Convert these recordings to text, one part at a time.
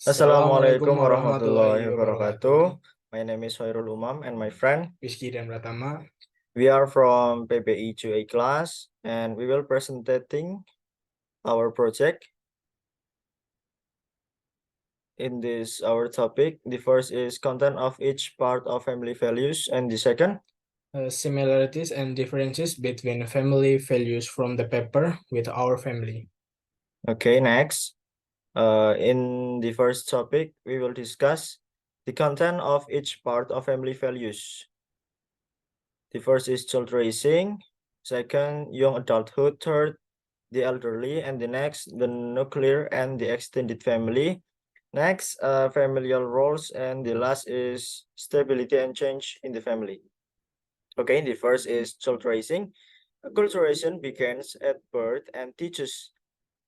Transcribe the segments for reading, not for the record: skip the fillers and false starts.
Assalamualaikum Assalamualaikum warahmatullahi warahmatullahi wabarakatuh. wabarakatuh. My name is Khairul Umam and my friend. Whiskie dan Pratama. We are from PPI 2A class and we will presenting our project in this our topic. The first is content of each part of family values and the second. Similarities and differences between family values from the paper with our family. Okay, next. In the first topic, we will discuss the content of each part of family values. The first is child raising, second, young adulthood, third, the elderly, and the next, the nuclear and the extended family. Next, familial roles, and the last is stability and change in the family. Okay, the first is child raising. Acculturation begins at birth and teaches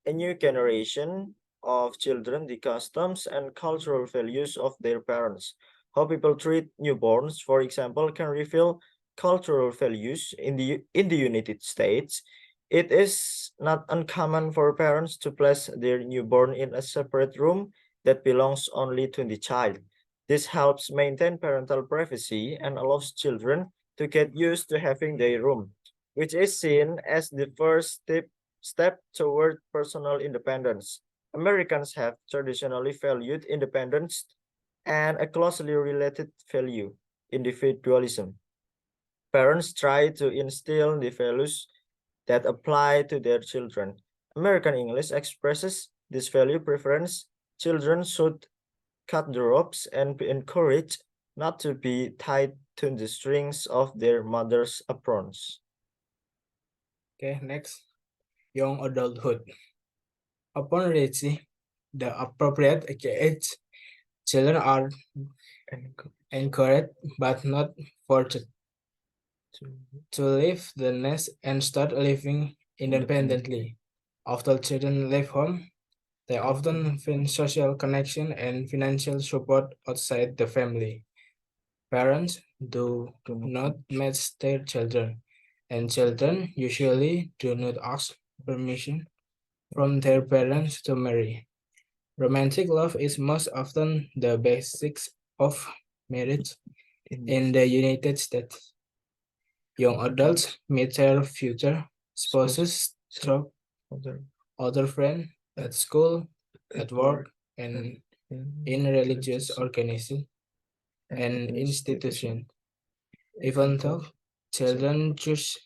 a new generation of children the customs and cultural values of their parents. How people treat newborns, for example, can reveal cultural values in the United States. It is not uncommon for parents to place their newborn in a separate room that belongs only to the child. This helps maintain parental privacy and allows children to get used to having their room, which is seen as the first step toward personal independence. Americans have traditionally valued independence and a closely related value, individualism. Parents try to instill the values that apply to their children. American English expresses this value preference. Children should cut the ropes and be encouraged not to be tied to the strings of their mother's aprons. Okay, next, young adulthood. Upon reaching the appropriate age, children are encouraged but not forced to leave the nest and start living independently. After children leave home, they often find social connection and financial support outside the family. Parents do not match their children, and children usually do not ask permission from their parents to marry. Romantic love is most often the basics of marriage in the United States. Young adults meet their future spouses through other friends at school, at work, and in religious organizations and institutions. Even though children choose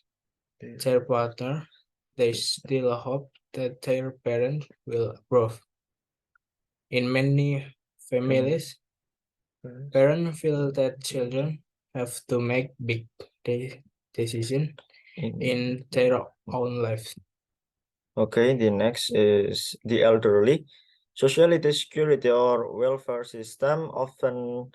their partner, they still hope that their parents will approve. In many families, parents feel that children have to make big decisions in their own lives. Okay, the next is the elderly. Sociality security or welfare system often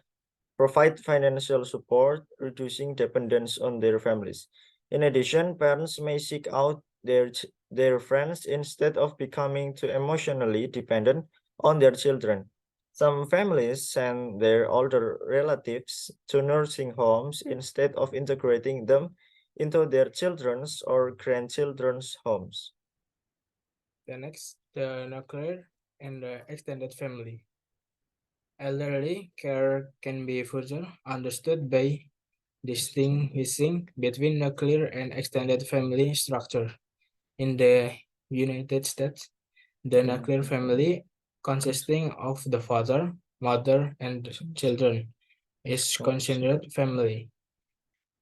provide financial support, reducing dependence on their families. In addition, parents may seek out their friends instead of becoming too emotionally dependent on their children. Some families send their older relatives to nursing homes instead of integrating them into their children's or grandchildren's homes. The next, the nuclear and the extended family. Elderly care can be further understood by distinguishing between nuclear and extended family structure. In the United States, the nuclear family, consisting of the father, mother, and children, is considered family.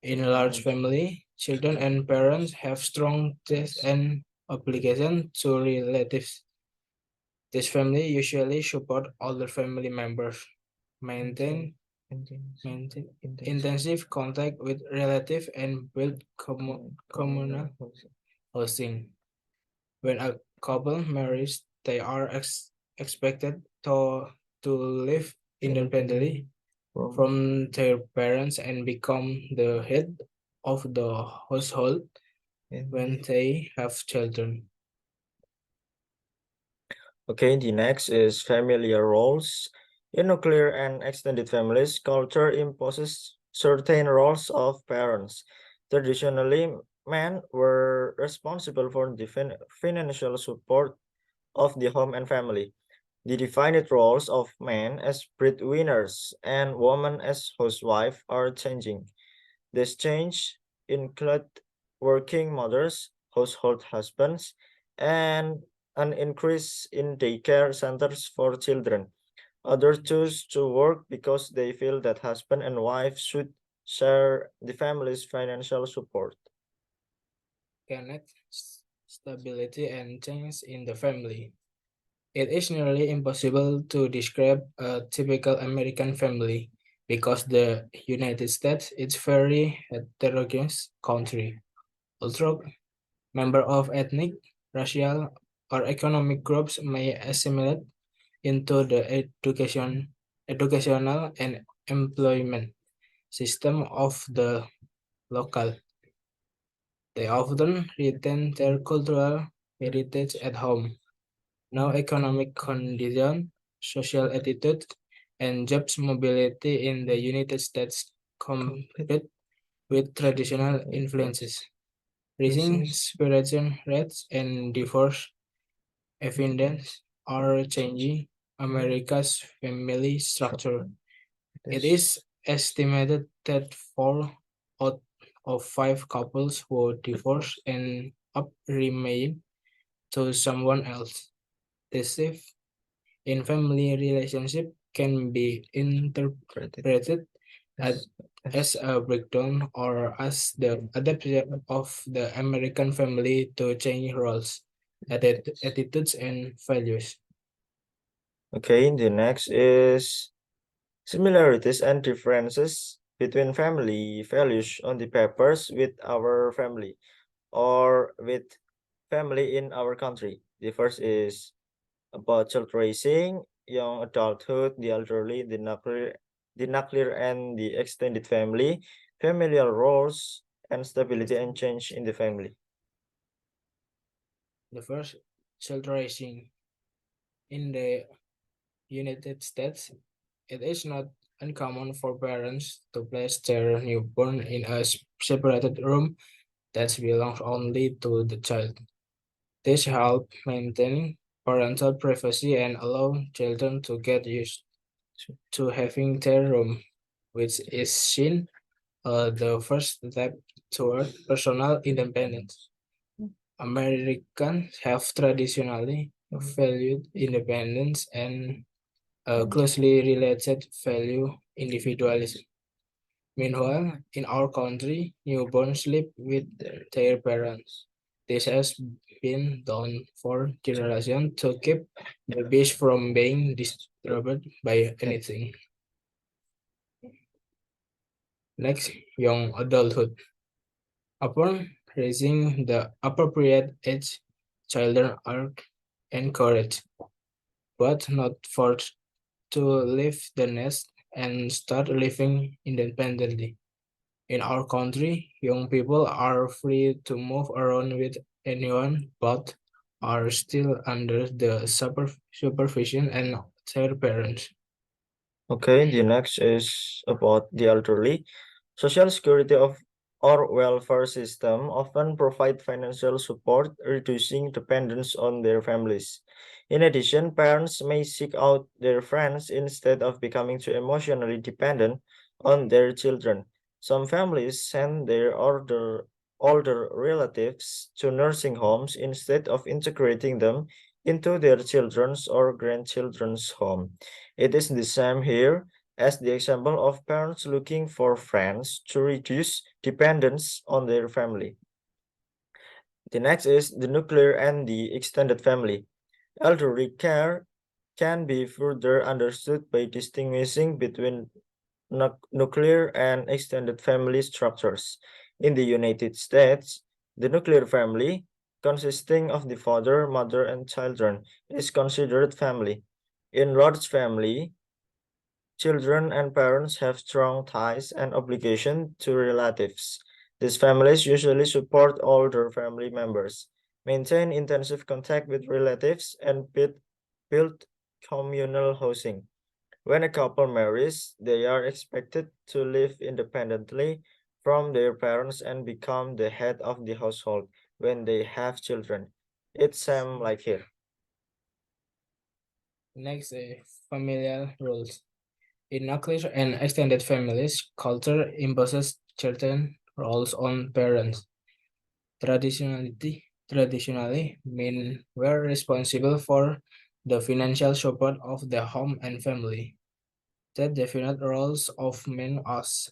In a large family, children and parents have strong ties and obligation to relatives. This family usually support older family members, maintain, maintain intensive contact with relatives, and build communal housing. When a couple marries, they are expected to live independently from their parents and become the head of the household when they have children. Okay, the next is familiar roles. In nuclear and extended families, culture imposes certain roles of parents. Traditionally, men were responsible for the financial support of the home and family. The defined roles of men as breadwinners and women as housewives are changing. This change include working mothers, household husbands, and an increase in daycare centers for children. Others choose to work because they feel that husband and wife should share the family's financial support. Connect stability and change in the family. It is nearly impossible to describe a typical American family because the United States is very heterogeneous country. Although members of ethnic, racial, or economic groups may assimilate into the educational and employment system of the local. They often retain their cultural heritage at home. Now economic condition, social attitude, and jobs mobility in the United States compete with traditional influences. Rising separation rates and divorce evidence are changing America's family structure. It is estimated that 4 out of 5 couples who divorce end up remarrying to someone else. The shift in family relationship can be interpreted as, as a breakdown or as the adaptation of the American family to changing roles, attitudes, and values. Okay, the next is similarities and differences between family values on the papers with our family or with family in our country. The first is about child raising, young adulthood, the elderly, the nuclear and the extended family, familial roles, and stability and change in the family. The first, child raising. In the United States, it is not uncommon for parents to place their newborn in a separated room that belongs only to the child. This helps maintain parental privacy and allow children to get used to having their room, which is seen the first step toward personal independence. Americans have traditionally valued independence and closely related value individualism. Meanwhile, in our country, newborns live with their parents. This has been done for generations to keep babies from being disturbed by anything. Next, young adulthood. Upon reaching the appropriate age, children are encouraged, but not forced, to leave the nest and start living independently. In our country, young people are free to move around with anyone, but are still under the supervision and their parents. Okay, the next is about the elderly. Social security of or welfare system often provide financial support, reducing dependence on their families. In addition, parents may seek out their friends instead of becoming too emotionally dependent on their children. Some families send their older relatives to nursing homes instead of integrating them into their children's or grandchildren's home. It is the same here as the example of parents looking for friends to reduce dependence on their family. The next is the nuclear and the extended family. Elderly care can be further understood by distinguishing between nuclear and extended family structures. In the United States, the nuclear family, consisting of the father, mother, and children, is considered family. In large family, children and parents have strong ties and obligation to relatives. These families usually support older family members, maintain intensive contact with relatives, and build communal housing. When a couple marries, they are expected to live independently from their parents and become the head of the household when they have children. It's same like here. Next, familial roles. In nuclear and extended families, culture imposes certain roles on parents. Traditionally, men were responsible for the financial support of the home and family. The definite roles of men as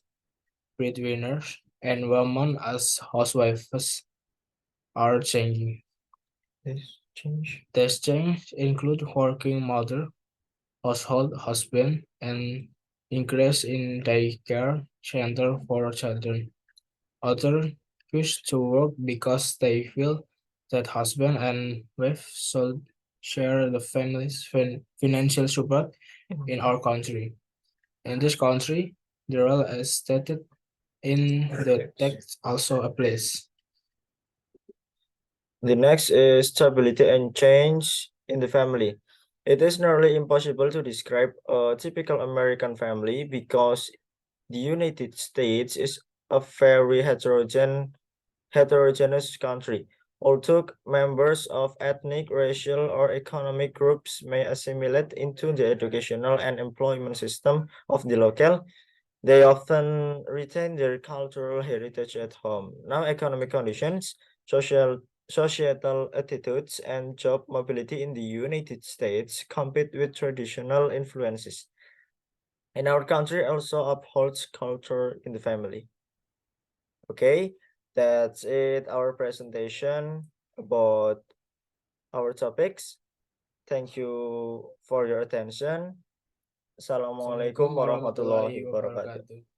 breadwinners and women as housewives are changing. These changes include working mother, household husband, and increase in daycare center for children. Others choose to work because they feel that husband and wife should share the family's financial support in our country. In this country, the role as stated in the text also applies. The next is stability and change in the family. It is nearly impossible to describe a typical American family because the United States is a very heterogeneous country. Although members of ethnic, racial, or economic groups may assimilate into the educational and employment system of the local, they often retain their cultural heritage at home. Now, economic conditions, societal attitudes, and job mobility in the United States compete with traditional influences. And our country also upholds culture in the family. Okay, that's it, our presentation about our topics. Thank you for your attention. Assalamualaikum Assalamualaikum warahmatullahi warahmatullahi wabarakatuh. wabarakatuh.